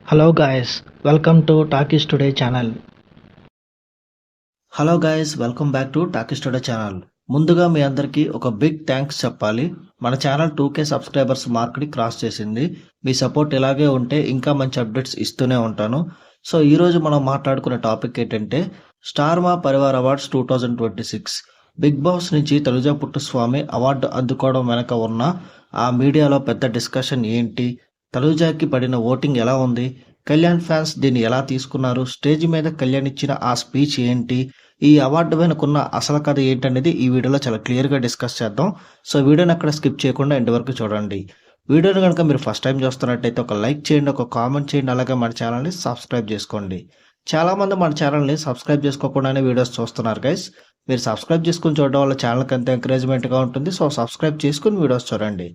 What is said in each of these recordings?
Hello guys, welcome to Talkies Today channel. Hello guys welcome back to talkies today channel. ముందుగా మీ అందరికీ ఒక big thanks చెప్పాలి. మన channel 2K subscribers మార్క్ని cross చేసింది. మీ support ఇలాగే ఉంటే ఇంకా మంచి అప్డేట్స్ ఇస్తూనే ఉంటాను. సో ఈరోజు మనం మాట్లాడుకునే టాపిక్ ఏంటంటే స్టార్ మా పరివార్ అవార్డ్స్ 2026. బిగ్ బాస్ నుంచి తనుజ పుట్టుస్వామి అవార్డు అందుకోవడం వెనక ఉన్న ఆ మీడియాలో పెద్ద డిస్కషన్ ఏంటి, తనుజాకి పడిన ఓటింగ్ ఎలా ఉంది, కళ్యాణ్ ఫ్యాన్స్ దీన్ని ఎలా తీసుకున్నారు, స్టేజ్ మీద కళ్యాణ్ ఇచ్చిన ఆ స్పీచ్ ఏంటి, ఈ అవార్డు వెనుకున్న అసలు కథ ఏంటనేది ఈ వీడియోలో చాలా క్లియర్గా డిస్కస్ చేద్దాం. సో వీడియోని అక్కడ స్కిప్ చేయకుండా ఎండ్ వరకు చూడండి. వీడియోని కనుక మీరు ఫస్ట్ టైం చూస్తున్నట్టయితే ఒక లైక్ చేయండి, ఒక కామెంట్ చేయండి, అలాగే మన ఛానల్ని సబ్స్క్రైబ్ చేసుకోండి. చాలామంది మన ఛానల్ని సబ్స్క్రైబ్ చేసుకోకుండానే వీడియోస్ చూస్తున్నారు గైస్. మీరు సబ్స్క్రైబ్ చేసుకుని చూడడం వల్ల ఛానల్కి అంత ఎంకరేజ్మెంట్గా ఉంటుంది. సో సబ్స్క్రైబ్ చేసుకుని వీడియోస్ చూడండి.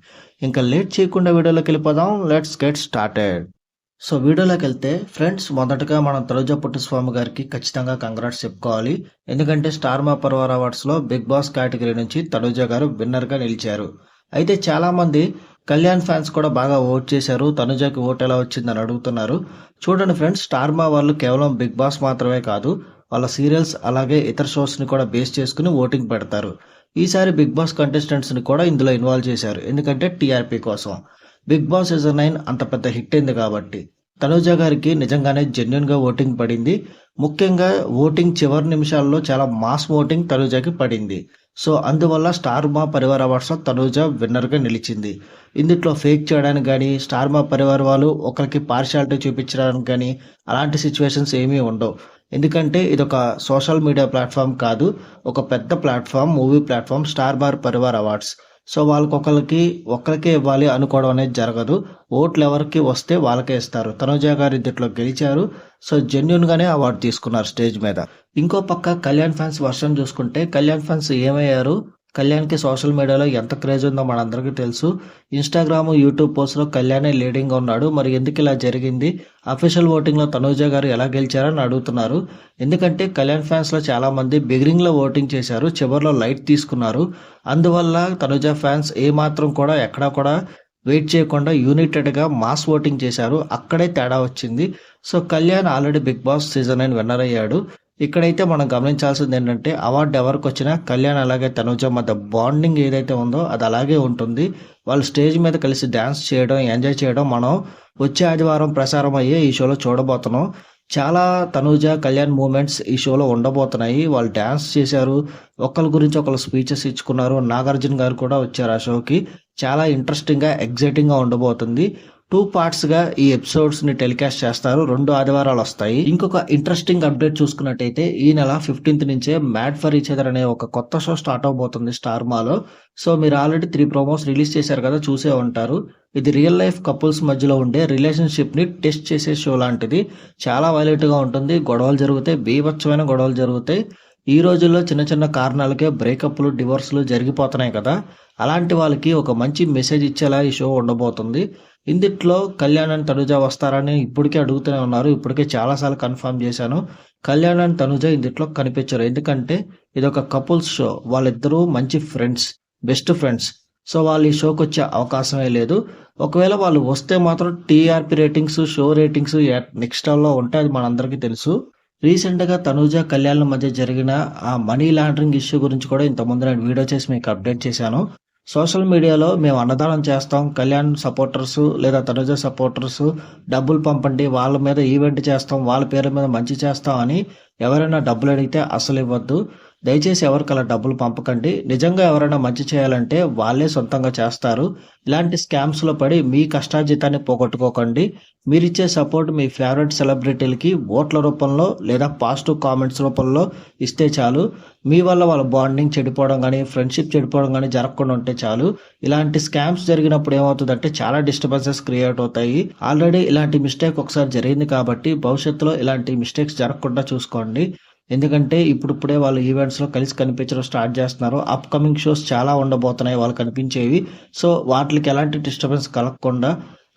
ఇంకా లేట్ చేయకుండా వీడియోలోకి వెళ్ళిపోదాం. Let's get started. సో వీడియోలోకి వెళ్తే ఫ్రెండ్స్, మొదటగా మనం తనుజ పుట్టుస్వామి గారికి ఖచ్చితంగా కంగ్రాట్స్ చెప్పుకోవాలి. ఎందుకంటే స్టార్ మా పరివార్ అవార్డ్స్లో బిగ్ బాస్ కేటగిరీ నుంచి తనుజ గారు విన్నర్గా నిలిచారు. అయితే చాలామంది కళ్యాణ్ ఫ్యాన్స్ కూడా బాగా ఓట్ చేశారు, తనుజకి ఓట్ ఎలా వచ్చిందని అడుగుతున్నారు. చూడండి ఫ్రెండ్స్, స్టార్ మా వాళ్ళు కేవలం బిగ్ బాస్ మాత్రమే కాదు, వాళ్ళ సీరియల్స్ అలాగే ఇతర షోస్ని కూడా బేస్ చేసుకుని ఓటింగ్ పెడతారు. ఈసారి బిగ్ బాస్ కంటెస్టెంట్స్ని కూడా ఇందులో ఇన్వాల్వ్ చేశారు. ఎందుకంటే టీఆర్పీ కోసం. బిగ్ బాస్ సీజన్ 9 అంత పెద్ద హిట్ అయింది కాబట్టి తనుజ గారికి నిజంగానే జెన్యున్గా ఓటింగ్ పడింది. ముఖ్యంగా ఓటింగ్ చివరి నిమిషాల్లో చాలా మాస్ ఓటింగ్ తనుజకి పడింది. సో అందువల్ల స్టార్ మా పరివార్ అవార్డ్స్లో తనుజ విన్నర్గా నిలిచింది. ఇందులో ఫేక్ చేయడానికి కానీ, స్టార్ మా పరివార్ వాళ్ళు ఒకరికి పార్షాలిటీ చూపించడానికి కానీ అలాంటి సిచ్యువేషన్స్ ఏమీ ఉండవు. ఎందుకంటే ఇది ఒక సోషల్ మీడియా ప్లాట్ఫామ్ కాదు, ఒక పెద్ద ప్లాట్ఫామ్, మూవీ ప్లాట్ఫామ్ స్టార్ మా పరివార్ అవార్డ్స్. సో ఒక్కరికే ఇవ్వాలి అనుకోవడం అనేది జరగదు. ఓట్లు ఎవరికి వస్తే వాళ్ళకే ఇస్తారు. తనుజ గారు ఇందులో గెలిచారు. సో జెన్యున్గానే అవార్డు తీసుకున్నారు స్టేజ్ మీద. ఇంకో పక్క కళ్యాణ్ ఫ్యాన్స్ వర్షన్ చూసుకుంటే కళ్యాణ్ ఫ్యాన్స్ ఏమయ్యారు, కళ్యాణ్కి సోషల్ మీడియాలో ఎంత క్రేజ్ ఉందో మనందరికీ తెలుసు. ఇన్స్టాగ్రామ్, యూట్యూబ్ పోస్ట్లో కళ్యాణే లీడింగ్గా ఉన్నాడు. మరి ఎందుకు ఇలా జరిగింది, అఫీషియల్ ఓటింగ్లో తనుజ గారు ఎలా గెలిచారని అడుగుతున్నారు. ఎందుకంటే కళ్యాణ్ ఫ్యాన్స్లో చాలామంది బిగినింగ్లో ఓటింగ్ చేశారు, చివరిలో లైట్ తీసుకున్నారు. అందువల్ల తనుజ ఫ్యాన్స్ ఏమాత్రం కూడా ఎక్కడా కూడా వెయిట్ చేయకుండా యూనిటెడ్గా మాస్ ఓటింగ్ చేశారు. అక్కడే తేడా వచ్చింది. So Kalyan already Bigg Boss season 9 winner అయ్యాడు. ఇక్కడైతే మనం గమనించాల్సింది ఏంటంటే అవార్డు ఎవరికి వచ్చినా కళ్యాణ్ అలాగే తనుజ మధ్య బాండింగ్ ఏదైతే ఉందో అది అలాగే ఉంటుంది. వాళ్ళు స్టేజ్ మీద కలిసి డ్యాన్స్ చేయడం, ఎంజాయ్ చేయడం మనం వచ్చే ఆదివారం ప్రసారం అయ్యే ఈ షోలో చూడబోతున్నాం. చాలా తనుజ కళ్యాణ్ మూమెంట్స్ ఈ షోలో ఉండబోతున్నాయి. వాళ్ళు డ్యాన్స్ చేశారు, ఒకరి గురించి ఒకరు స్పీచెస్ ఇచ్చుకున్నారు. నాగార్జున గారు కూడా వచ్చారు ఆ షోకి. చాలా ఇంట్రెస్టింగ్గా, ఎగ్జైటింగ్గా ఉండబోతుంది. 2 పార్ట్స్గా ఈ ఎపిసోడ్స్ని టెలికాస్ట్ చేస్తారు. 2 ఆదివారాలు వస్తాయి. ఇంకొక ఇంట్రెస్టింగ్ అప్డేట్ చూసుకున్నట్టయితే ఈ నెల 15th నుంచే మ్యాడ్ ఫర్ ఈచ్ అదర్ అనే ఒక కొత్త షో స్టార్ట్ అవబోతుంది స్టార్ మాలో. సో మీరు ఆల్రెడీ 3 ప్రోమోస్ రిలీజ్ చేశారు కదా, చూసే ఉంటారు. ఇది రియల్ లైఫ్ కపుల్స్ మధ్యలో ఉండే రిలేషన్షిప్ని టెస్ట్ చేసే షో లాంటిది. చాలా వైలెంట్గా ఉంటుంది, గొడవలు జరుగుతాయి, బీభత్సమైన గొడవలు జరుగుతాయి. ఈ రోజుల్లో చిన్న చిన్న కారణాలకే బ్రేకప్లు, డివోర్స్లు జరిగిపోతున్నాయి కదా, అలాంటి వాళ్ళకి ఒక మంచి మెసేజ్ ఇచ్చేలా ఈ షో ఉండబోతుంది. ఇందులో కళ్యాణ్ అండ్ తనుజ వస్తారని ఇప్పటికే అడుగుతూనే ఉన్నారు. ఇప్పటికే చాలాసార్లు కన్ఫర్మ్ చేశాను. కళ్యాణ్ అండ్ తనుజ ఇందులో కనిపించరు. ఎందుకంటే ఇది ఒక కపుల్స్ షో. వాళ్ళిద్దరూ మంచి ఫ్రెండ్స్, బెస్ట్ ఫ్రెండ్స్. సో వాళ్ళు ఈ షోకి వచ్చే అవకాశమే లేదు. ఒకవేళ వాళ్ళు వస్తే మాత్రం TRP ratings, show ratings next లెవెల్లో ఉంటాయి, అది మనందరికీ తెలుసు. రీసెంట్గా తనుజ కళ్యాణ్ మధ్య జరిగిన ఆ మనీ లాండరింగ్ ఇష్యూ గురించి కూడా ఇంతకుముందు నేను వీడియో చేసి మీకు అప్డేట్ చేశాను. సోషల్ మీడియాలో మేము అన్నదానం చేస్తాం, కళ్యాణ్ సపోర్టర్స్ లేదా తనుజ సపోర్టర్స్ డబ్బులు పంపండి, వాళ్ళ మీద ఈవెంట్ చేస్తాం, వాళ్ళ పేరు మీద మంచి చేస్తాం అని ఎవరైనా డబ్బులు అడిగితే అసలు ఇవ్వద్దు. దయచేసి ఎవరికి అలా డబ్బులు పంపకండి. నిజంగా ఎవరైనా మంచి చేయాలంటే వాళ్ళే సొంతంగా చేస్తారు. ఇలాంటి స్కామ్స్లో పడి మీ కష్టార్జితాన్ని పోగొట్టుకోకండి. మీరిచ్చే సపోర్ట్ మీ ఫేవరెట్ సెలబ్రిటీలకి ఓట్ల రూపంలో లేదా పాజిటివ్ కామెంట్స్ రూపంలో ఇస్తే చాలు. మీ వల్ల వాళ్ళ బాండింగ్ చెడిపోవడం కానీ, ఫ్రెండ్షిప్ చెడిపోవడం కానీ జరగకుండా ఉంటే చాలు. ఇలాంటి స్కామ్స్ జరిగినప్పుడు ఏమవుతుందంటే చాలా డిస్టర్బెన్సెస్ క్రియేట్ అవుతాయి. ఆల్రెడీ ఇలాంటి మిస్టేక్ ఒకసారి జరిగింది కాబట్టి భవిష్యత్తులో ఇలాంటి మిస్టేక్స్ జరగకుండా చూసుకోండి. ఎందుకంటే ఇప్పుడిప్పుడే వాళ్ళు ఈవెంట్స్లో కలిసి కనిపించడం స్టార్ట్ చేస్తున్నారు. అప్కమింగ్ షోస్ చాలా ఉండబోతున్నాయి వాళ్ళు కనిపించేవి. సో వాటికి ఎలాంటి డిస్టర్బెన్స్ కలగకుండా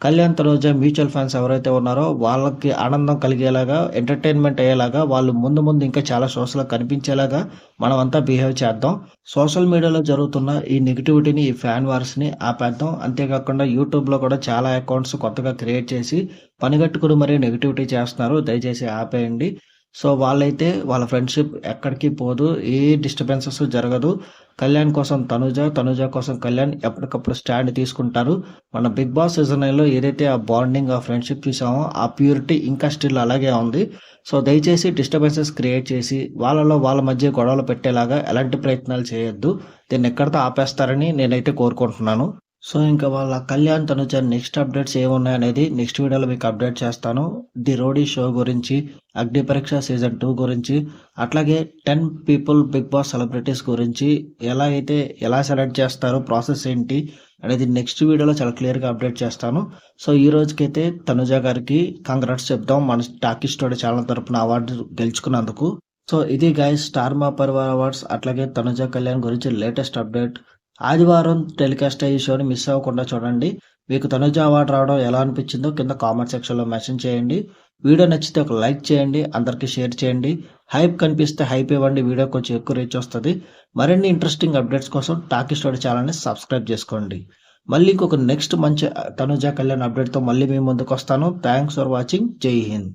కళ్యాణ్ తనుజ మ్యూచువల్ ఫ్యాన్స్ ఎవరైతే ఉన్నారో వాళ్ళకి ఆనందం కలిగేలాగా, ఎంటర్టైన్మెంట్ అయ్యేలాగా, వాళ్ళు ముందు ముందు ఇంకా చాలా షోస్లో కనిపించేలాగా మనం అంతా బిహేవ్ చేద్దాం. సోషల్ మీడియాలో జరుగుతున్న ఈ నెగిటివిటీని, ఈ ఫ్యాన్ వార్స్ని ఆపేద్దాం. అంతేకాకుండా యూట్యూబ్లో కూడా చాలా అకౌంట్స్ కొత్తగా క్రియేట్ చేసి పనిగట్టుకుని మరీ నెగిటివిటీ చేస్తున్నారు. దయచేసి ఆపేయండి. సో వాళ్ళైతే వాళ్ళ ఫ్రెండ్షిప్ ఎక్కడికి పోదు, ఏ డిస్టర్బెన్సెస్ జరగదు. కళ్యాణ్ కోసం తనుజ, తనుజ కోసం కళ్యాణ్ ఎప్పటికప్పుడు స్టాండ్ తీసుకుంటారు. మన బిగ్ బాస్ సీజన్ 9లో ఏదైతే ఆ బాండింగ్, ఆ ఫ్రెండ్షిప్ చూసామో ఆ ప్యూరిటీ ఇంకా స్టిల్ అలాగే ఉంది. సో దయచేసి డిస్టర్బెన్సెస్ క్రియేట్ చేసి వాళ్ళ మధ్య గొడవలు పెట్టేలాగా ఎలాంటి ప్రయత్నాలు చేయొద్దు. దీన్ని ఎక్కడితో ఆపేస్తారని నేనైతే కోరుకుంటున్నాను. సో ఇంకా వాళ్ళ కళ్యాణ్ తనుజ నెక్స్ట్ అప్డేట్స్ ఏమున్నాయనేది నెక్స్ట్ వీడియోలో మీకు అప్డేట్ చేస్తాను. ది రోడీ షో గురించి, అగ్ని పరీక్ష సీజన్ 2 గురించి, అట్లాగే 10 పీపుల్ బిగ్ బాస్ సెలబ్రిటీస్ గురించి ఎలా సెలెక్ట్ చేస్తారు, ప్రాసెస్ ఏంటి అనేది నెక్స్ట్ వీడియోలో చాలా క్లియర్గా అప్డేట్ చేస్తాను. సో ఈ రోజుకైతే తనుజ గారికి కంగ్రాట్స్ చెప్దాం మన టాకీస్ టుడే ఛానల్ తరపున అవార్డు గెలుచుకున్నందుకు. సో ఇది గైస్ స్టార్ మా పరివార్ అవార్డ్స్ అట్లాగే తనుజ కళ్యాణ్ గురించి లేటెస్ట్ అప్డేట్. ఆదివారం టెలికాస్ట్ అయ్యే షోని మిస్ అవ్వకుండా చూడండి. మీకు తనుజ అవార్డు రావడం ఎలా అనిపించిందో కింద కామెంట్ సెక్షన్లో మెన్షన్ చేయండి. వీడియో నచ్చితే ఒక లైక్ చేయండి, అందరికీ షేర్ చేయండి. హైప్ కనిపిస్తే హైప్ ఇవ్వండి, వీడియో కొంచెం ఎక్కువ రీచ్ వస్తుంది. మరిన్ని ఇంట్రెస్టింగ్ అప్డేట్స్ కోసం టాకీస్ టుడే ఛానల్ని సబ్స్క్రైబ్ చేసుకోండి. మళ్ళీ ఇంకొక నెక్స్ట్ మంచి తనుజ కళ్యాణ్ అప్డేట్తో మళ్ళీ మీ ముందుకు వస్తాను. Thanks for watching. జై హింద్.